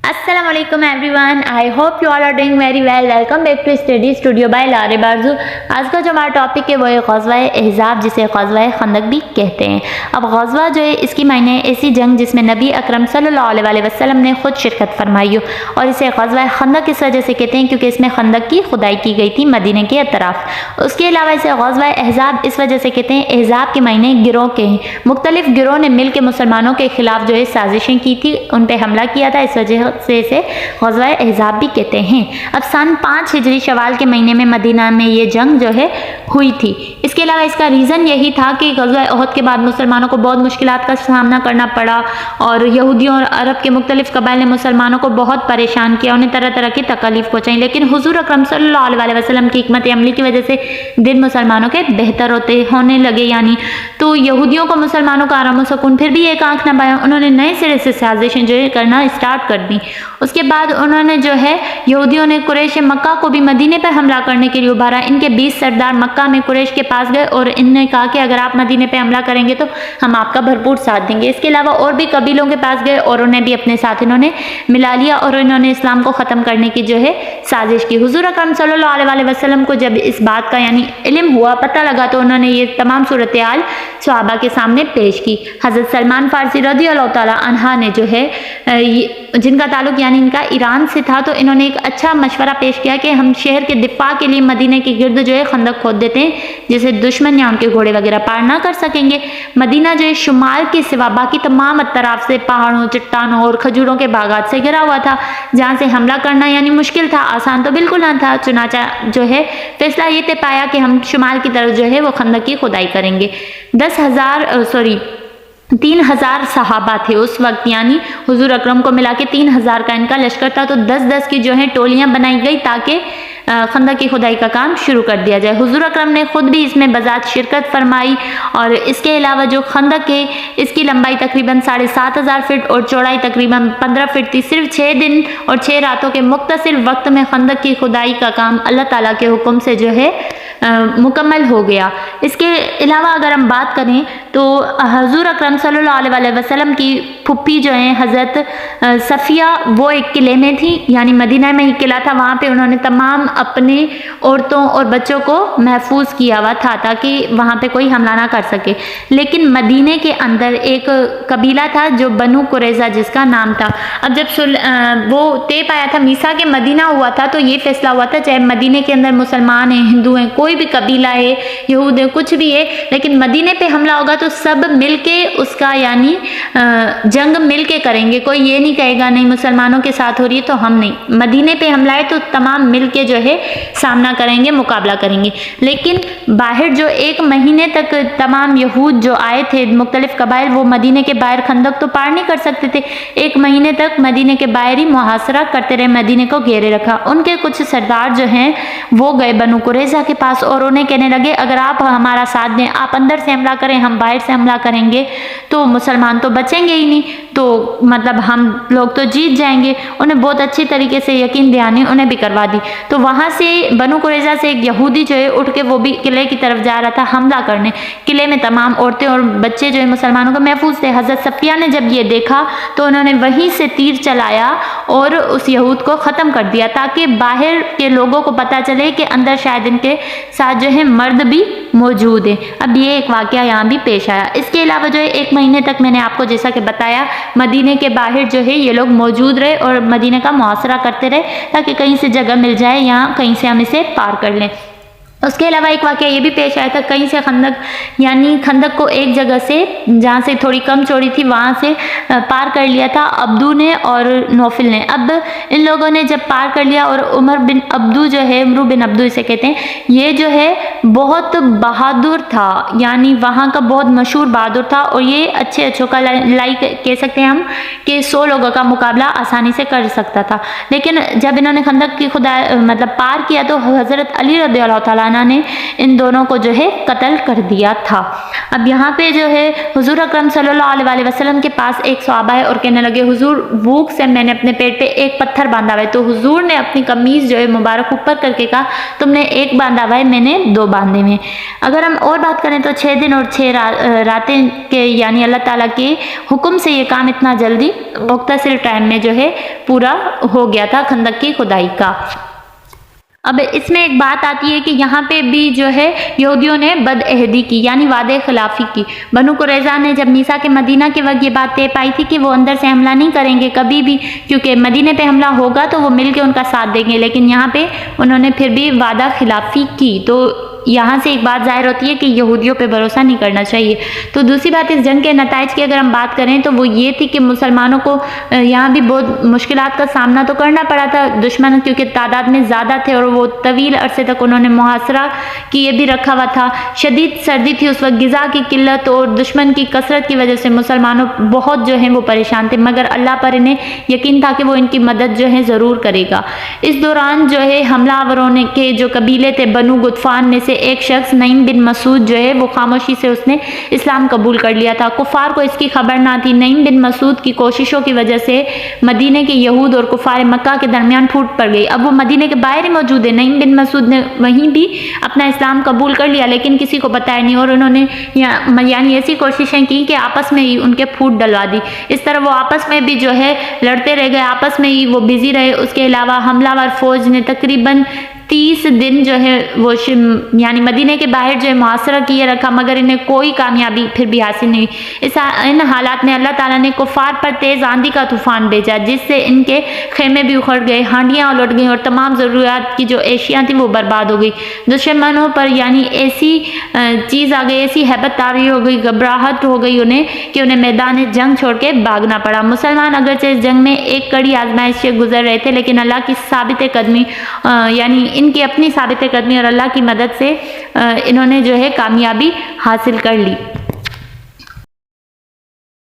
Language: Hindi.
अस्सलाम वालेकुम everyone, I hope you all are doing very well. Welcome back to study studio by लारे बारजू। आज का जो हमारा टॉपिक है वो है ग़ज़वा-ए अहज़ाब, जिसे ग़ज़वा-ए खंदक भी कहते हैं। अब ग़ज़वा जो है इसकी मायने ऐसी जंग जिसमें नबी अकरम सल्लल्लाहु अलैहि वसल्लम ने खुद शिरकत फरमाई हो, और इसे ग़ज़वा-ए खंदक इस वजह से कहते हैं क्योंकि इसमें खंदक की खुदाई की गई थी मदीने के अतराफ। उसके अलावा इसे ग़ज़वा-ए अहज़ाब इस वजह से कहते हैं, अहज़ाब के मायने गिरोह के हैं। मुख्तलिफ गिरोह ने मिल के मुसलमानों के खिलाफ जो है साजिशें की थी, उन पर हमला किया था, इस वजह से इसे ग़ज़वा-ए अहज़ाब भी कहते हैं। अब सन 5 हिजरी शवाल के महीने में मदीना में ये जंग जो है हुई थी। इसके अलावा इसका रीज़न यही था कि ग़ज़वा-ए उहद के बाद मुसलमानों को बहुत मुश्किलात का सामना करना पड़ा, और यहूदियों और अरब के मुख्तलिफ कबाइल ने मुसलमानों को बहुत परेशान किया, उन्हें तरह तरह की तकलीफ पहुँचाई। लेकिन हुज़ूर अकरम सल्लल्लाहु अलैहि वसल्लम की हिकमत अमली की वजह से दिन मुसलमानों के बेहतर होने लगे। यानी तो यहूदियों को मुसलमानों का आराम सुकून फिर भी एक आंख न पाया, उन्होंने नए सिरे से साजिशें जो है करना स्टार्ट कर दी। उसके बाद उन्होंने जो है यहूदियों ने कुरैश मक्का को भी मदीने पर हमला करने के लिए उभारा। इनके 20 सरदार मक्का में कुरैश के पास गए और इन्होंने कहा कि अगर आप मदीने पे हमला करेंगे तो हम आपका भरपूर साथ देंगे। इसके अलावा और भी कबीलों के पास गए और उन्हें भी अपने साथ इन्होंने मिला लिया, और इन्होंने इस्लाम को ख़त्म करने की जो है साजिश की। हुज़ूर अकरम सल्लल्लाहु अलैहि वसल्लम को जब इस बात का यानी इल्म हुआ, पता लगा, तो उन्होंने ये तमाम सूरत हाल सहाबा के सामने पेश की। हज़रत सलमान फ़ारसी रज़ियल्लाहु ताला अन्हा ने जो है जिनका ताल्लुक यानी इनका ईरान से था, तो इन्होंने एक अच्छा मशवरा पेश किया कि हम शहर के दिफा के लिए मदीने के गिर्द जो है खंदक खोद देते हैं, जिसे दुश्मन या उनके घोड़े वगैरह पार ना कर सकेंगे। मदीना जो है शुमाल के सिवा बाकी तमाम तरफ से पहाड़ों, चट्टानों और खजूरों के बागात से घिरा हुआ था, जहाँ से हमला करना यानी मुश्किल था, आसान तो बिल्कुल ना था। चुनाचा जो है फैसला ये तय पाया कि हम शुमाल की तरफ जो है वो खंदक की खुदाई करेंगे। 3,000 सहाबा थे उस वक्त, यानी हुजूर अकरम को मिला के 3,000 का इनका लश्कर था। तो 10-10 की जो है टोलियां बनाई गई ताकि खंदक की खुदाई का काम शुरू कर दिया जाए। हुजूर अकरम ने खुद भी इसमें बजात शिरकत फरमाई, और इसके अलावा जो खंदक है इसकी लंबाई तकरीबन 7,500 फीट और चौड़ाई तकरीबन 15 फीट थी। सिर्फ 6 दिन और 6 रातों के मुख्तसर वक्त में खंदक की खुदाई का काम अल्लाह ताला के हुक्म से जो है मुकम्मल हो गया। इसके अलावा अगर हम बात करें तो हुजूर अकरम सल्लल्लाहु अलैहि वसल्लम की फुप्पी जो है हज़रत सफ़िया, वो एक किले में थी, यानी मदीना में ही किला था। वहाँ पे उन्होंने तमाम अपने औरतों और बच्चों को महफूज किया हुआ था ताकि वहाँ पे कोई हमला ना कर सके। लेकिन मदीने के अंदर एक कबीला था जो बनु कुरैज़ा जिसका नाम था। अब जब वो तय पाया था, मीसा के मदीना हुआ था, तो ये फैसला हुआ था चाहे मदीने के अंदर मुसलमान हैं, हिंदू हैं, कोई भी कबीला है, यहूद है, कुछ भी है, लेकिन मदीने पे हमला होगा तो सब मिलके उसका यानी जंग मिलके करेंगे। कोई ये नहीं कहेगा नहीं मुसलमानों के साथ हो रही है तो हम नहीं, मदीने पे हमला है तो तमाम मिलके जो है सामना करेंगे, मुकाबला करेंगे। लेकिन बाहर जो 1 महीने तक तमाम यहूद जो आए थे मुख्तलिफ कबाइल, वो मदीने के बाहर खंदक तो पार नहीं कर सकते थे। 1 महीने तक मदीने के बाहर ही मुहासरा करते रहे, मदीने को घेरे रखा। उनके कुछ सरदार जो हैं वो गए बनु कुरैज़ा के पास और उन्हें कहने लगे अगर आप हमारा साथ दें, आप अंदर से हमला करें, हम बाहर से हमला करेंगे, तो मुसलमान तो बचेंगे ही नहीं, तो मतलब हम लोग तो जीत जाएंगे। उन्हें बहुत अच्छी तरीके से यकीन दहानी उन्हें भी करवा दी। तो वहाँ से बनु कुरैज़ा से एक यहूदी जो है उठ के वो भी किले की तरफ जा रहा था हमला करने। किले में तमाम औरतें और बच्चे जो है मुसलमानों को महफूज थे। हज़रत सफ़िया ने जब ये देखा तो उन्होंने वहीं से तीर चलाया और उस यहूद को ख़त्म कर दिया, ताकि बाहर के लोगों को पता चले कि अंदर शायद इनके साथ जो है मर्द भी मौजूद है। अब ये एक वाक़या यहाँ भी पेश आया। इसके अलावा जो है 1 महीने तक मैंने आपको जैसा कि बताया मदीने के बाहर जो है ये लोग मौजूद रहे और मदीने का मुहासरा करते रहे ताकि कहीं से जगह मिल जाए या कहीं से हम इसे पार कर लें। उसके अलावा एक वाक़या ये भी पेश आया था, कहीं से खंदक यानी खंदक को एक जगह से जहाँ से थोड़ी कम चौड़ी थी वहाँ से पार कर लिया था अब्दू ने और नौफिल ने। अब इन लोगों ने जब पार कर लिया, और उमर बिन अब्दू जो है, उमरू बिन अब्दू इसे कहते हैं, ये जो है बहुत बहादुर था, यानी वहाँ का बहुत मशहूर बहादुर था, और ये अच्छों का लाइक कह सकते हैं हम कि 100 लोगों का मुकाबला आसानी से कर सकता था। लेकिन जब इन्होंने खंदक की खुदा मतलब पार किया तो हज़रत अली रज़ियल्लाहु ताला ज़ाना ने इन दोनों को जो है कत्ल कर दिया था। अब यहाँ पे जो है हुजूर अकरम सल्लल्लाहु अलैहि वसल्लम के पास एक सहाबा है और कहने लगे, हुजूर भूख से मैंने अपने पेट पे एक पत्थर बांधा हुआ है। तो हुजूर ने अपनी कमीज़ जो है मुबारक ऊपर करके कहा, तुमने एक बांधा हुआ है, मैंने 2 बांधे हुए। अगर हम और बात करें तो 6 दिन और 6 रातें के यानी अल्लाह ताला के हुक्म से ये काम इतना जल्दी मुख्तसर टाइम में जो है पूरा हो गया था खंदक की खुदाई का। अब इसमें एक बात आती है कि यहाँ पे भी जो है यहूदियों ने बदअहदी की यानी वादे खिलाफी की। बनु कुरैज़ा ने जब मीसा के मदीना के वक्त ये बात तय पाई थी कि वो अंदर से हमला नहीं करेंगे कभी भी, क्योंकि मदीने पे हमला होगा तो वो मिल के उनका साथ देंगे, लेकिन यहाँ पे उन्होंने फिर भी वादा खिलाफी की। तो यहाँ से एक बात जाहिर होती है कि यहूदियों पे भरोसा नहीं करना चाहिए। तो दूसरी बात, इस जंग के नताइज की अगर हम बात करें तो वो ये थी कि मुसलमानों को यहाँ भी बहुत मुश्किलात का सामना तो करना पड़ा था। दुश्मन क्योंकि तादाद में ज़्यादा थे और वो तवील अरसे तक उन्होंने मुहासरा किए भी रखा हुआ था। शदीद सर्दी थी उस वक्त, ग़िज़ा की किल्लत और दुश्मन की कसरत की वजह से मुसलमानों बहुत जो है वो परेशान थे, मगर अल्लाह पर इन्हें यकीन था कि वो इनकी मदद जो है ज़रूर करेगा। इस दौरान जो है हमलावरों ने के जो कबीले थे बनु गुतफान में से एक शख्स नईम बिन मसूद जो है वो खामोशी से उसने इस्लाम कबूल कर लिया था। कुफार को इसकी खबर ना थी। नईम बिन मसूद की कोशिशों की वजह से मदीने के यहूद और कुफार मक्का के दरमियान फूट पड़ गई। अब वो मदीने के बाहर ही मौजूद है। नईम बिन मसूद ने वहीं भी अपना इस्लाम कबूल कर लिया, लेकिन किसी को बताया नहीं और उन्होंने यानी ऐसी कोशिशें की कि आपस में ही उनके फूट डलवा दी। इस तरह वो आपस में भी जो है लड़ते रह गए, आपस में ही वो बिजी रहे। उसके अलावा हमलावर फौज ने तकरीबन 30 दिन जो है वो यानी मदीने के बाहर जो है मुहासरा किए रखा, मगर इन्हें कोई कामयाबी फिर भी हासिल नहीं। इन हालात में अल्लाह ताला ने कुफार पर तेज़ आंधी का तूफान भेजा, जिससे इनके खेमे भी उखड़ गए, हांडियाँ उलट गई और तमाम ज़रूरियात की जो एशियाँ थी वो बर्बाद हो गई। दुश्मनों पर यानी ऐसी चीज़ आ गई, ऐसी हैबत तारी हो गई, घबराहट हो गई उन्हें कि उन्हें मैदान जंग छोड़ के भागना पड़ा। मुसलमान अगरचे इस जंग में एक कड़ी आजमाइश से गुजर रहे थे, लेकिन अल्लाह की साबित कदमी यानी इनकी अपनी साबित कदमी और अल्लाह की मदद से इन्होंने जो है कामयाबी हासिल कर ली।